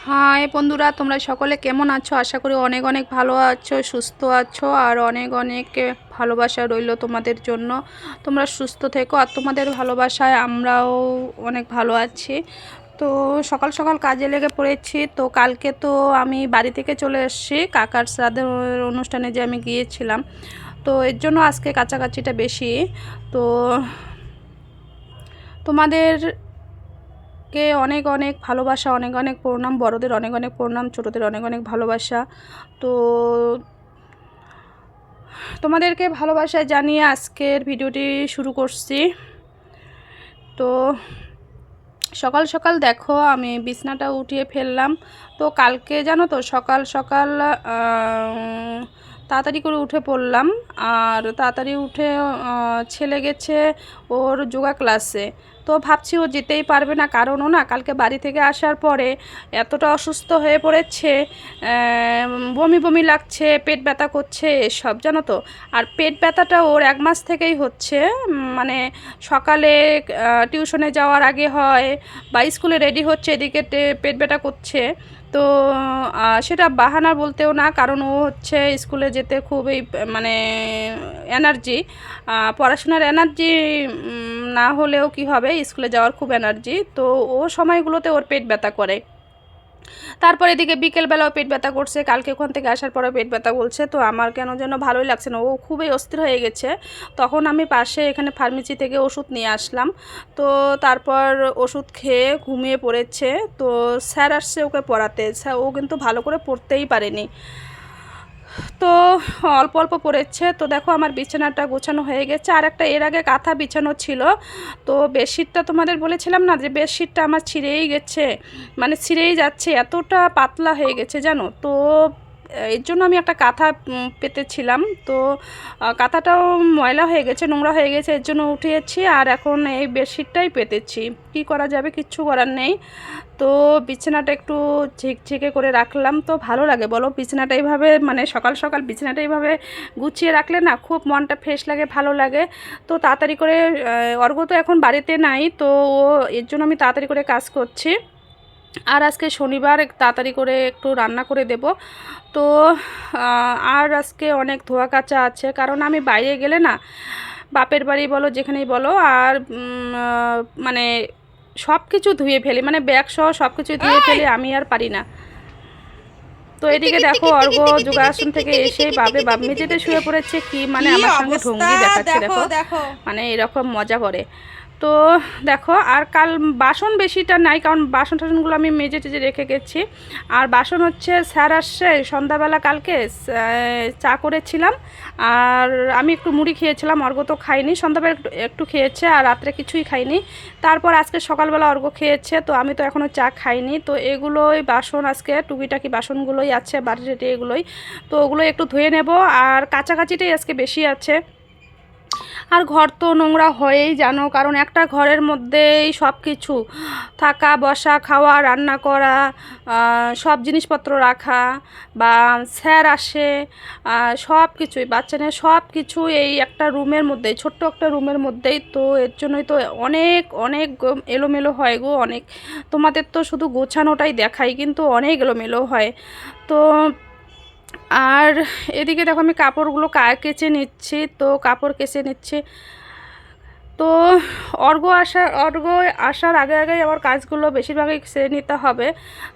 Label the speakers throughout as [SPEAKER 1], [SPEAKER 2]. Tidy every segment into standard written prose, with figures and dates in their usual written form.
[SPEAKER 1] High বন্ধুরা, তোমরা সকলে কেমন আছো? আশা করি অনেক অনেক ভালো আছো, সুস্থ আছো। আর অনেক অনেক ভালোবাসা রইলো তোমাদের জন্য। তোমরা সুস্থ থেকো, আর তোমাদের ভালোবাসায় আমরাও অনেক ভালো আছি। তো সকাল সকাল কাজে লেগে পড়েছি। তো কালকে তো আমি বাড়ি থেকে চলে এসেছি কাকার শ্রাদ্ধের অনুষ্ঠানে যে আমি গিয়েছিলাম। তো এর জন্য আজকে কাছাকাছিটা বেশি। তো তোমাদের কে অনেক অনেক ভালোবাসা, অনেক অনেক প্রণাম। বড়দের অনেক অনেক প্রণাম, ছোটদের অনেক অনেক ভালোবাসা। তো তোমাদেরকে ভালোবাসা জানিয়ে আজকের ভিডিওটি শুরু করছি। তো সকাল সকাল দেখো আমি বিছনাটা উঠিয়ে ফেললাম। তো কালকে জানো তো সকাল সকাল তাড়াতাড়ি করে উঠে পড়লাম। আর তাড়াতাড়ি উঠে ছেলে গেছে ওর যোগা ক্লাসে। তো ভাবছি ও যেতেই পারবে না, কারণ ও না কালকে বাড়ি থেকে আসার পরে এতটা অসুস্থ হয়ে পড়েছে, বমি বমি লাগছে, পেট ব্যথা করছে, এসব জানো তো। আর পেট ব্যথাটা ওর 1 মাস থেকেই হচ্ছে। মানে সকালে টিউশনে যাওয়ার আগে হয় বা স্কুলে রেডি হচ্ছে, এদিকে পেট ব্যথা করছে। তো সেটা বাহানা বলতেও না, কারণ ও হচ্ছে স্কুলে যেতে খুবই মানে এনার্জি, পড়াশোনার এনার্জি না হলেও কি হবে, স্কুলে যাওয়ার খুব এনার্জি। তো ও সময়গুলোতে ওর পেট ব্যথা করে। তারপর এদিকে বিকেলবেলাও পেট ব্যথা করছে, কালকে ওখান থেকে আসার পরেও পেট ব্যথা বলছে। তো আমার কেন যেন ভালোই লাগছে না, ও খুবই অস্থির হয়ে গেছে। তখন আমি পাশে এখানে ফার্মেসি থেকে ওষুধ নিয়ে আসলাম। তো তারপর ওষুধ খেয়ে ঘুমিয়ে পড়েছে। তো স্যার আসছে ওকে পড়াতে, স্যার ও কিন্তু ভালো করে পড়তেই পারেনি। তো অল্প অল্প পড়েছে। তো দেখো আমার বিছানাটা গোছানো হয়ে গেছে। আর একটা এর আগে কাঁথা বিছানো ছিল। তো বেডশিটটা তোমাদের বলেছিলাম না যে বেডশিটটা আমার ছিঁড়েই গেছে, মানে ছিঁড়েই যাচ্ছে, এতটা পাতলা হয়ে গেছে জানো তো। এর জন্য আমি একটা কাঁথা পেতেছিলাম। তো কাঁথাটাও ময়লা হয়ে গেছে, নোংরা হয়ে গেছে, এর জন্য উঠিয়েছি। আর এখন এই বেডশিটটাই পেতেছি, কি করা যাবে, কিচ্ছু করার নেই। তো বিছানাটা একটু ঝিকঝিকে করে রাখলাম। তো ভালো লাগে বলো বিছানাটা এইভাবে, মানে সকাল সকাল বিছানাটা এইভাবে গুছিয়ে রাখলে না খুব মনটা ফ্রেশ লাগে, ভালো লাগে। তো তাড়াতাড়ি করে অর্ঘ্য তো এখন বাড়িতে নাই, তো ও এর জন্য আমি তাড়াতাড়ি করে কাজ করছি। আর আজকে শনিবার তাড়াতাড়ি করে একটু রান্না করে দেব। তো আর আজকে অনেক ধোয়া কাচা আছে, কারণ আমি বাইরে গেলে না, বাপের বাড়ি বলো যেখানেই বলো, আর মানে সব কিছু ধুয়ে ফেলি, মানে ব্যাগ সহ সব কিছু ধুয়ে ফেলি, আমি আর পারি না। তো এদিকে দেখো অর্ঘ্য যোগাসন থেকে এসে বাপ মেঝেতে শুয়ে পড়েছে, কি মানে
[SPEAKER 2] কি
[SPEAKER 1] আমার সঙ্গে
[SPEAKER 2] অবস্থা!
[SPEAKER 1] ঢঙ্গি দেখাচ্ছে
[SPEAKER 2] দেখো
[SPEAKER 1] দেখো,
[SPEAKER 2] দেখো।
[SPEAKER 1] মানে এরকম মজা করে। তো দেখো আর কাল বাসন বেশিটা নাই, কারণ বাসন টাসনগুলো আমি মেজে টেজে রেখে গেছি। আর বাসন হচ্ছে স্যার আসছে সন্ধ্যাবেলা কালকে, চা করেছিলাম। আর আমি একটু মুড়ি খেয়েছিলাম, অর্ঘ্য তো খাইনি, সন্ধ্যাবেলা একটু একটু খেয়েছে, আর রাত্রে কিছুই খাইনি। তারপর আজকে সকালবেলা অর্ঘ্য খেয়েছে, তো আমি তো এখনও চা খাইনি। তো এগুলোই বাসন, আজকে টুকিটাকি বাসনগুলোই আছে বাড়িতে এগুলোই। তো ওগুলো একটু ধুয়ে নেব। আর কাছাকাছিটাই আজকে বেশি আছে। আর ঘর তো নোংরা হয়েই জানো, কারণ একটা ঘরের মধ্যেই সব কিছু, থাকা বসা খাওয়া রান্না করা, সব জিনিসপত্র রাখা, বা স্যার আসে, সব কিছুই বাচ্চা নিয়ে সব কিছু এই একটা রুমের মধ্যেই, ছোট্ট একটা রুমের মধ্যেই। তো এর জন্যই তো অনেক অনেক এলোমেলো হয় গো, অনেক। তোমাদের তো শুধু গোছানোটাই দেখাই, কিন্তু অনেক এলোমেলো হয়। তো আর এদিকে দেখো আমি কাপড়গুলো কেচে নিচ্ছি। তো কাপড় কেচে নিচ্ছি। তো অর্ঘ্য আসার আগে আগে আমার কাজগুলো বেশিরভাগই সেরে নিতে হবে।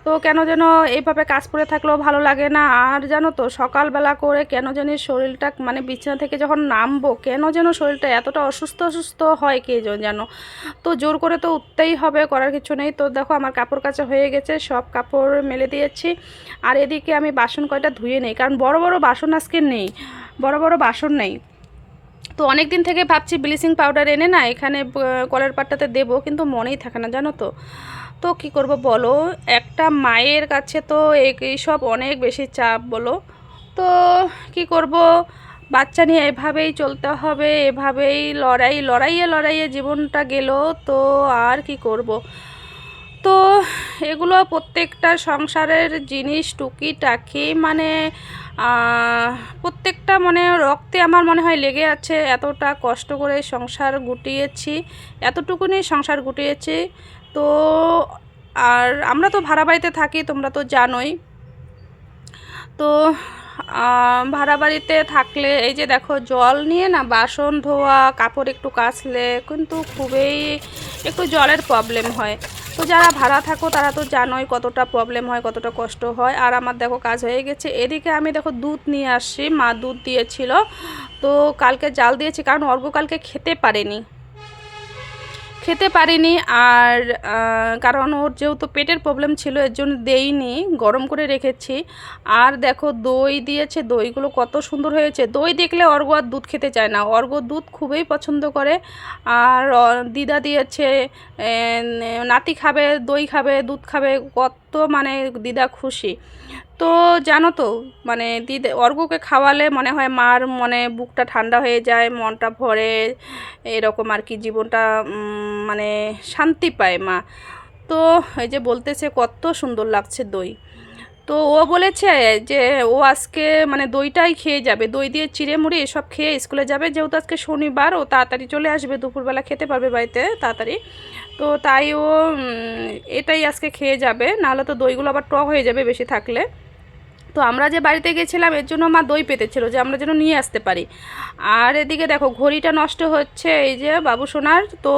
[SPEAKER 1] তো কেন যেন এইভাবে কাজ করে থাকলেও ভালো লাগে না। আর জানো তো সকালবেলা করে কেন জানি শরীরটা, মানে বিছানা থেকে যখন নামবো কেন যেন শরীরটা এতটা অসুস্থ অসুস্থ হয়, কে যেন। তো জোর করে তো উঠতেই হবে, করার কিছু নেই। তো দেখো আমার কাপড় কাচা হয়ে গেছে, সব কাপড় মেলে দিয়েছি। আর এদিকে আমি বাসন কয়টা ধুয়ে নেই, কারণ বড় বড় বাসন আজকে নেই, বড় বড় বাসন নেই। তো অনেক দিন থেকে ভাবছি ব্লিচিং পাউডার এনে না এখানে কলের পাটটাতে দেবো, কিন্তু মনেই থাকে না জানো তো। তো কি করব বলো, একটা মায়ের কাছে তো এইসব অনেক বেশি চাপ বলো। তো কি করব, বাচ্চা নিয়ে এভাবেই চলতে হবে, এভাবেই লড়াইয়ে জীবনটা গেল। তো আর কি করব। তো এগুলো প্রত্যেকটা সংসারের জিনিস টুকিটাকি, মানে প্রত্যেকটা মানে রক্তে আমার মনে হয় লেগে আছে। এতটা কষ্ট করে সংসার গুটিয়েছি, এতটুকুনি সংসার গুটিয়েছি। তো আর আমরা তো ভাড়া বাড়িতে থাকি, তোমরা তো জানোই। তো ভাড়া বাড়িতে থাকলে এই যে দেখো জল নিয়ে না বাসন ধোয়া, কাপড় একটু কাচলে কিন্তু খুবই একটু জলের প্রবলেম হয়। তো যারা ভাড়া থাকো তারা তো জানোই কতটা প্রবলেম হয়, কতটা কষ্ট হয়। আর আমার দেখো কাজ হয়ে গেছে। এদিকে আমি দেখো দুধ নিয়ে আসছি, মা দুধ দিয়েছিল, তো কালকে জাল দিয়েছি কারণ অর্ঘ্য কালকে খেতে পারেনি। আর কারণ ওর যেহেতু পেটের প্রবলেম ছিল এর জন্য দেইনি, গরম করে রেখেছি। আর দেখো দই দিয়েছে, দইগুলো কত সুন্দর হয়েছে। দই দেখলে অর্ঘ্য আর দুধ খেতে চায় না, অর্ঘ্য দুধ খুবই পছন্দ করে। আর দিদা দিয়েছে, নাতি খাবে, দই খাবে, দুধ খাবে, কত মানে দিদা খুশি। তো জানো তো মানে দিদা অর্ঘ্যকে খাওয়ালে মনে হয় মার মনে বুকটা ঠান্ডা হয়ে যায়, মনটা ভরে, এরকম আর কি, জীবনটা মানে শান্তি পায় মা। তো এই যে বলতেছে কত সুন্দর লাগছে দই। তো ও বলেছে যে ও আজকে মানে দইটাই খেয়ে যাবে, দই দিয়ে চিড়ে মুড়ি এসব খেয়ে স্কুলে যাবে, যেহেতু আজকে শনিবার ও তাড়াতাড়ি চলে আসবে, দুপুরবেলা খেতে পারবে বাড়িতে তাড়াতাড়ি। তো তাই ও এটাই আজকে খেয়ে যাবে, নাহলে তো দইগুলো আবার টক হয়ে যাবে বেশি থাকলে। তো আমরা যে বাড়িতে গেছিলাম এর জন্য মা দই পেতেছিল যে আমরা যেন নিয়ে আসতে পারি। আর এদিকে দেখো ঘড়িটা নষ্ট হচ্ছে, এই যে বাবু সোনার। তো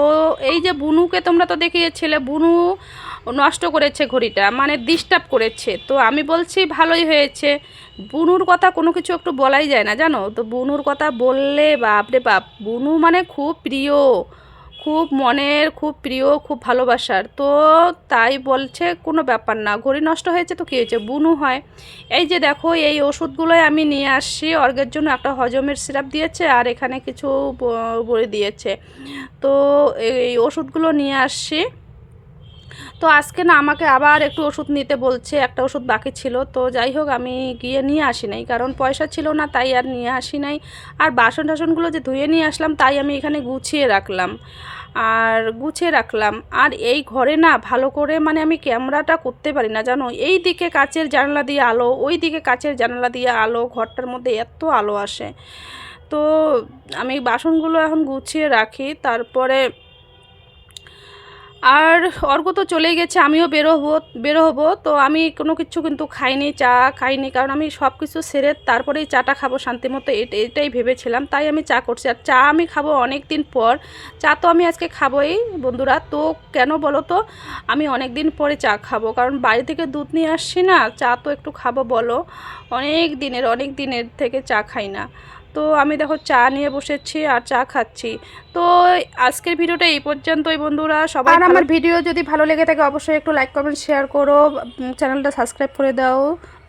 [SPEAKER 1] এই যে বুনুকে তোমরা তো দেখিয়েছিলে, বুনু নষ্ট করেছে ঘড়িটা, মানে ডিস্টার্ব করেছে। তো আমি বলছি ভালোই হয়েছে, বুনুর কথা কোনো কিছু একটু বলাই যায় না জানো। তো বুনুর কথা বললে বাপরে বাপ, বুনু মানে খুব প্রিয়, খুব মনের, খুব প্রিয়, খুব ভালোবাসার। তো তাই বলছে কোনো ব্যাপার না, ঘড়ি নষ্ট হয়েছে তো কী হয়েছে, বুনু হয়। এই যে দেখো এই ওষুধগুলোই আমি নিয়ে আসছি, অর্ঘ্যের জন্য একটা হজমের সিরাপ দিয়েছে আর এখানে কিছু বড়ি দিয়েছে। তো এই ওষুধগুলো নিয়ে আসছি। তো আজকে না আমাকে আবার একটু ওষুধ নিতে বলছে, একটা ওষুধ বাকি ছিল। তো যাই হোক আমি গিয়ে নিয়ে আসি নাই, কারণ পয়সা ছিল না, তাই আর নিয়ে আসি নাই। আর বাসন টাসনগুলো যে ধুয়ে নিয়ে আসলাম তাই আমি এখানে গুছিয়ে রাখলাম। আর এই ঘরে না ভালো করে মানে আমি ক্যামেরাটা করতে পারি না জানো, এই দিকে কাচের জানালা দিয়ে আলো, ওই দিকে কাচের জানালা দিয়ে আলো, ঘরটার মধ্যে এত আলো আসে। তো আমি বাসনগুলো এখন গুছিয়ে রাখি, তারপরে আর অর্ঘ্য তো চলে গেছে, আমিও বেরোবো। তো আমি কোনো কিছু কিন্তু খাইনি, চা খাইনি, কারণ আমি সব কিছু সেরে তারপরেই চাটা খাবো শান্তি মতো, এটাই ভেবেছিলাম। তাই আমি চা করছি, আর চা আমি খাবো অনেক দিন পর। চা তো আমি আজকে খাবোই বন্ধুরা। তো কেন বলো তো, আমি অনেক দিন পরে চা খাবো, কারণ বাড়ি থেকে দুধ নিয়ে আসছি না, চা তো একটু খাবো বলো, অনেক দিনের থেকে চা খাই না। তো আমি দেখো চা নিয়ে বসেছি আর চা খাচ্ছি। তো আজকের ভিডিওটা এই পর্যন্তই বন্ধুরা, সবাই আর আমার ভিডিও যদি ভালো লেগে থাকে অবশ্যই একটু লাইক কমেন্ট শেয়ার করো, চ্যানেলটা সাবস্ক্রাইব করে দাও।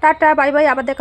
[SPEAKER 1] টাটা বাই বাই, আবার দেখা